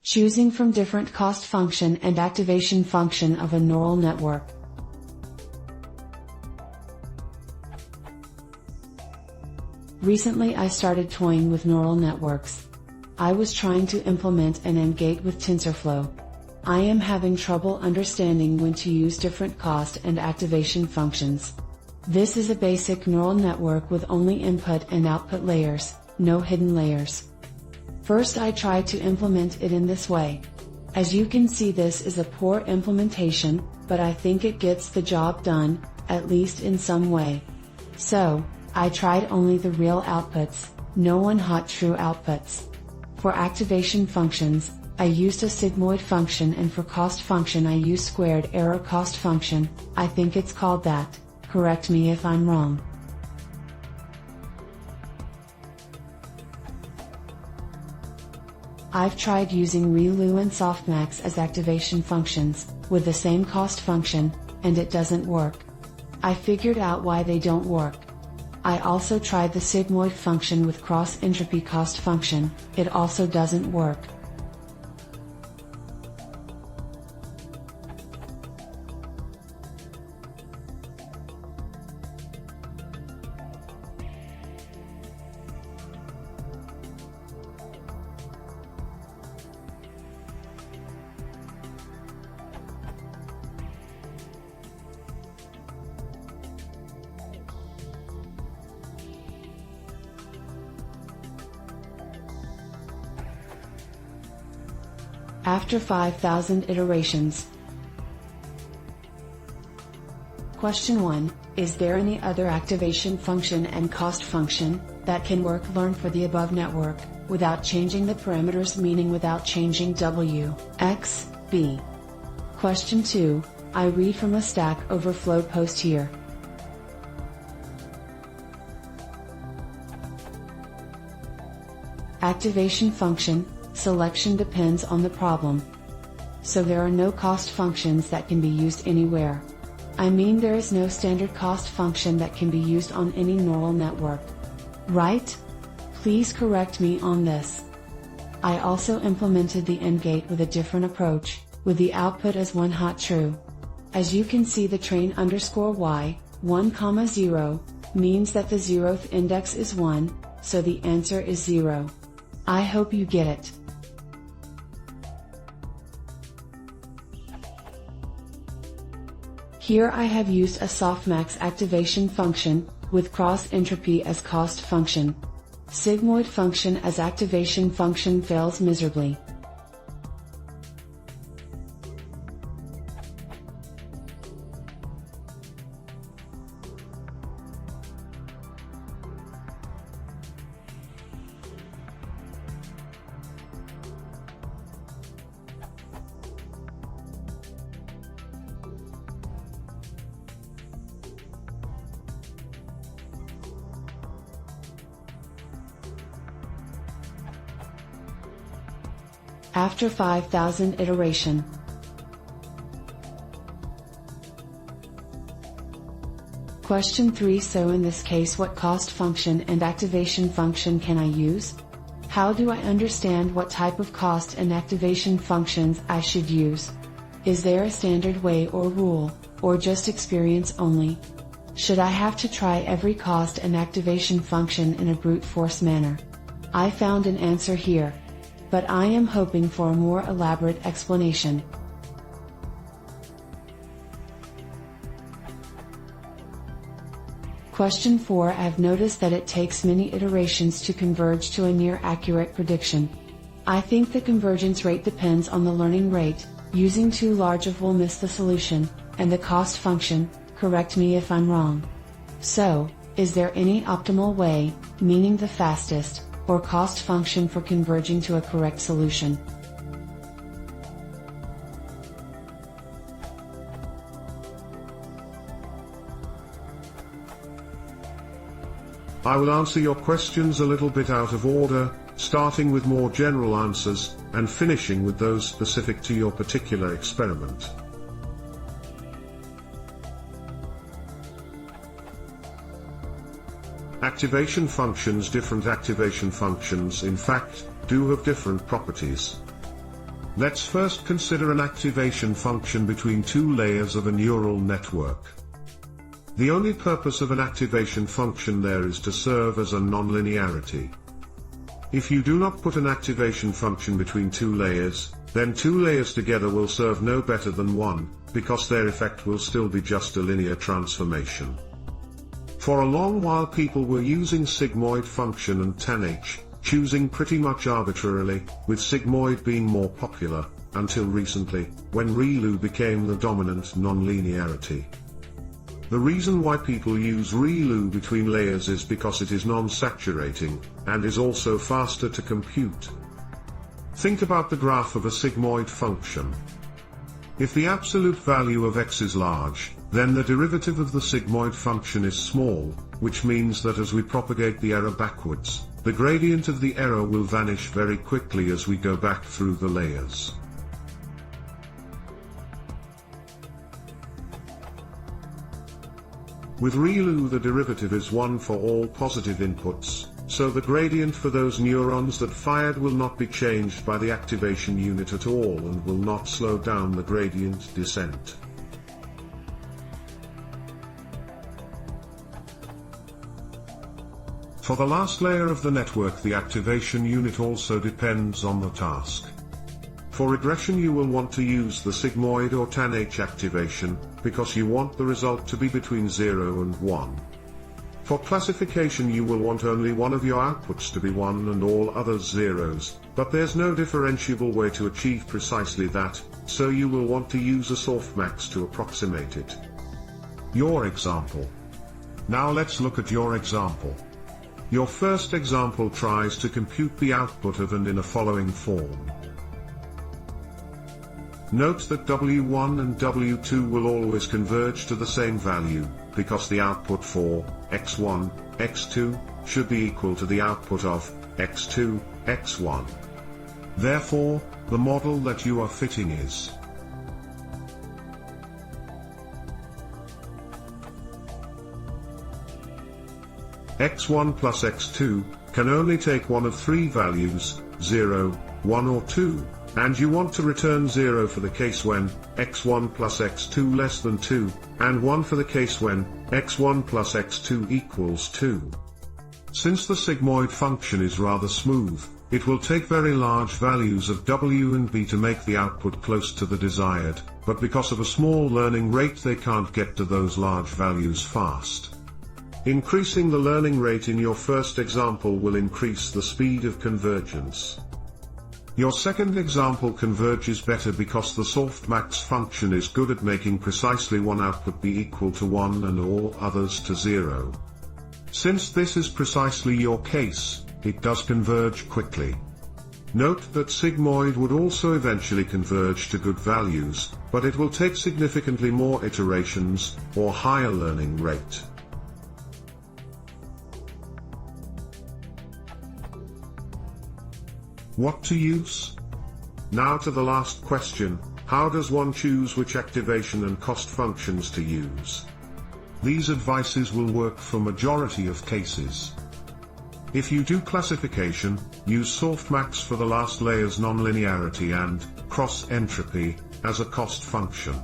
Choosing from different cost function and activation function of a neural network. Recently I started toying with neural networks. I was trying to implement an AND gate with TensorFlow. I am having trouble understanding when to use different cost and activation functions. This is a basic neural network with only input and output layers, no hidden layers. First I tried to implement it in this way. As you can see, this is a poor implementation, but I think it gets the job done, at least in some way. So, I tried only the real outputs, no one-hot true outputs. For activation functions, I used a sigmoid function, and for cost function I used squared error cost function. I think it's called that, correct me if I'm wrong. I've tried using ReLU and Softmax as activation functions, with the same cost function, and it doesn't work. I figured out why they don't work. I also tried the sigmoid function with cross-entropy cost function, it also doesn't work. After 5,000 iterations. Question 1. Is there any other activation function and cost function that can learn for the above network, without changing the parameters, meaning without changing W, X, B? Question 2. I read from a Stack Overflow post here. Activation function selection depends on the problem. So there are no cost functions that can be used anywhere. I mean, there is no standard cost function that can be used on any neural network. Right? Please correct me on this. I also implemented the AND gate with a different approach, with the output as one hot true. As you can see, the train _y, 1, 0, means that the 0th index is 1, so the answer is 0. I hope you get it. Here I have used a softmax activation function, with cross-entropy as cost function. Sigmoid function as activation function fails miserably. After 5,000 iteration. Question 3. So in this case, what cost function and activation function can I use? How do I understand what type of cost and activation functions I should use? Is there a standard way or rule, or just experience only? Should I have to try every cost and activation function in a brute force manner? I found an answer here, but I am hoping for a more elaborate explanation. Question 4. I have noticed that it takes many iterations to converge to a near accurate prediction. I think the convergence rate depends on the learning rate. Using too large of will miss the solution, and the cost function, correct me if I'm wrong. So, is there any optimal way, meaning the fastest, or cost function for converging to a correct solution? I will answer your questions a little bit out of order, starting with more general answers, and finishing with those specific to your particular experiment. Activation functions. Different activation functions, in fact, do have different properties. Let's first consider an activation function between two layers of a neural network. The only purpose of an activation function there is to serve as a nonlinearity. If you do not put an activation function between two layers, then two layers together will serve no better than one, because their effect will still be just a linear transformation. For a long while people were using sigmoid function and tanh, choosing pretty much arbitrarily, with sigmoid being more popular, until recently, when ReLU became the dominant nonlinearity. The reason why people use ReLU between layers is because it is non-saturating, and is also faster to compute. Think about the graph of a sigmoid function. If the absolute value of x is large, then the derivative of the sigmoid function is small, which means that as we propagate the error backwards, the gradient of the error will vanish very quickly as we go back through the layers. With ReLU the derivative is 1 for all positive inputs, so the gradient for those neurons that fired will not be changed by the activation unit at all and will not slow down the gradient descent. For the last layer of the network, the activation unit also depends on the task. For regression you will want to use the sigmoid or tanh activation, because you want the result to be between 0 and 1. For classification you will want only one of your outputs to be 1 and all others zeros, but there's no differentiable way to achieve precisely that, so you will want to use a softmax to approximate it. Your example. Now let's look at your example. Your first example tries to compute the output of and in a following form. Note that W1 and W2 will always converge to the same value, because the output for x1, x2, should be equal to the output of x2, x1. Therefore, the model that you are fitting is x1 plus x2 can only take one of three values, 0, 1 or 2. And you want to return 0 for the case when x1 plus x2 less than 2, and 1 for the case when x1 plus x2 equals 2. Since the sigmoid function is rather smooth, it will take very large values of w and b to make the output close to the desired, but because of a small learning rate they can't get to those large values fast. Increasing the learning rate in your first example will increase the speed of convergence. Your second example converges better because the softmax function is good at making precisely one output be equal to 1 and all others to 0. Since this is precisely your case, it does converge quickly. Note that sigmoid would also eventually converge to good values, but it will take significantly more iterations, or higher learning rate. What to use? Now to the last question, how does one choose which activation and cost functions to use? These advices will work for majority of cases. If you do classification, use softmax for the last layer's nonlinearity and cross-entropy as a cost function.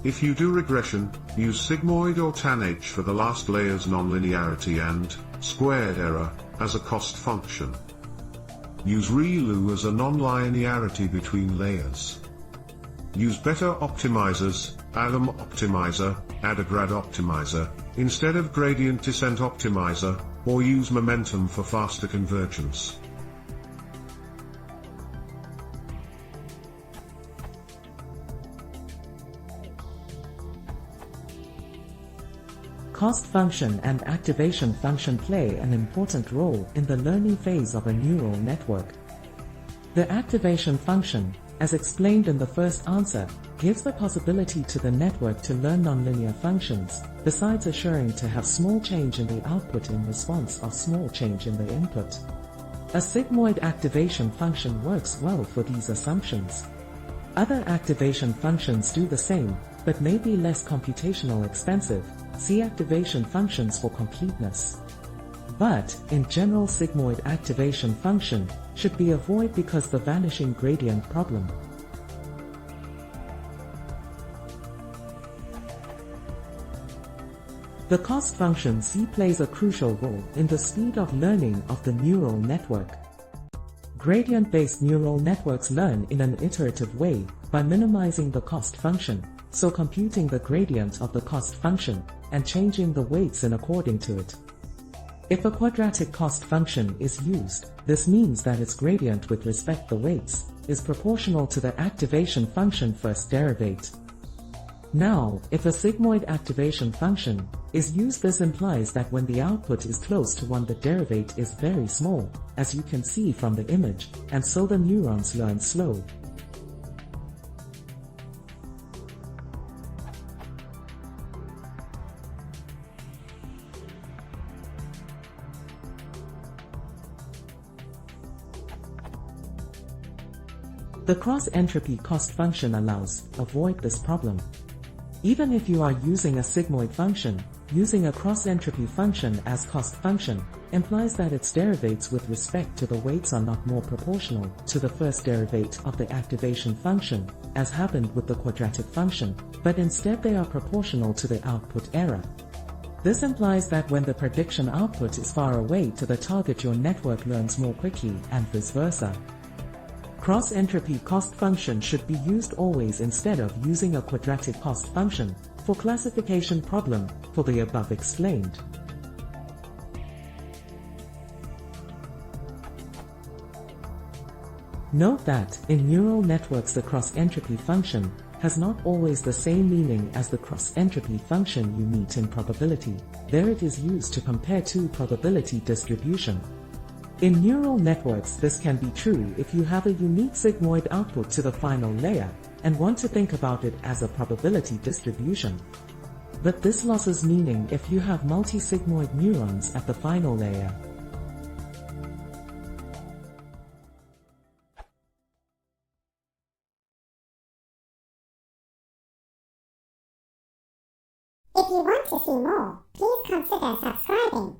If you do regression, use sigmoid or tanh for the last layer's nonlinearity and squared error as a cost function. Use ReLU as a nonlinearity between layers. Use better optimizers, ADAM optimizer, ADAGRAD optimizer, instead of gradient descent optimizer, or use momentum for faster convergence. Cost function and activation function play an important role in the learning phase of a neural network. The activation function, as explained in the first answer, gives the possibility to the network to learn nonlinear functions, besides assuring to have small change in the output in response of small change in the input. A sigmoid activation function works well for these assumptions. Other activation functions do the same, but may be less computational expensive. See activation functions for completeness. But, in general, sigmoid activation function should be avoided because the vanishing gradient problem. The cost function C plays a crucial role in the speed of learning of the neural network. Gradient-based neural networks learn in an iterative way by minimizing the cost function, so computing the gradient of the cost function and changing the weights in according to it. If a quadratic cost function is used, this means that its gradient with respect to the weights is proportional to the activation function first derivative. Now, if a sigmoid activation function is used, this implies that when the output is close to 1, the derivative is very small, as you can see from the image, and so the neurons learn slow. The cross-entropy cost function allows avoid this problem. Even if you are using a sigmoid function, using a cross-entropy function as cost function implies that its derivatives with respect to the weights are not more proportional to the first derivative of the activation function, as happened with the quadratic function, but instead they are proportional to the output error. This implies that when the prediction output is far away to the target, your network learns more quickly, and vice versa. Cross-entropy cost function should be used always instead of using a quadratic cost function for classification problem for the above explained. Note that in neural networks the cross-entropy function has not always the same meaning as the cross-entropy function you meet in probability. There it is used to compare two probability distribution. In neural networks this can be true if you have a unique sigmoid output to the final layer and want to think about it as a probability distribution. But this loses meaning if you have multi-sigmoid neurons at the final layer. If you want to see more, please consider subscribing.